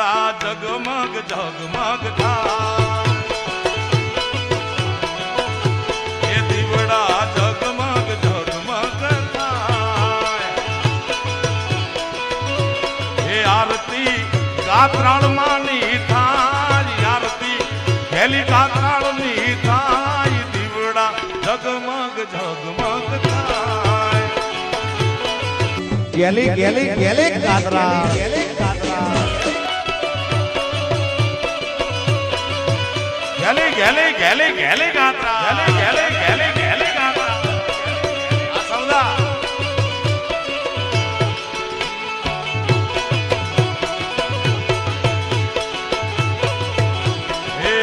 દીવડા જગમગ જગમગ થાય એ દીવડા જગમગ જગમગ થાય એ આરતી ગાત્રાળ માની થાય આરતી હેલી ગાત્રાળ ની થાય દીવડા જગમગ જગમગ થાય ગેલી ગેલી ગેલી ગાત્રા ગેલી ગેલી ગેલી ગેલી ગાત્રા ગેલી ગેલી ગેલી ગેલી ગાત્રા આ સૌદા હે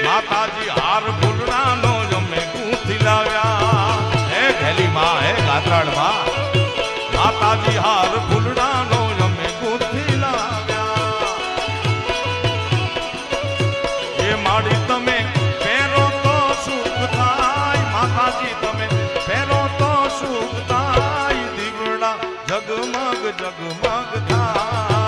માતાજી હાર ફૂલડાનો જમે ગૂંથી લાવ્યા હે ગેલી માં હે ગાત્રાળ માં માતાજી હાર ફૂલડાનો જમે ગૂંથી માડી તમે ફેરો તો સુખ થાય માતાજી તમે ફેરો તો સુખ થાય દીવડા જગમગ જગમગ થાય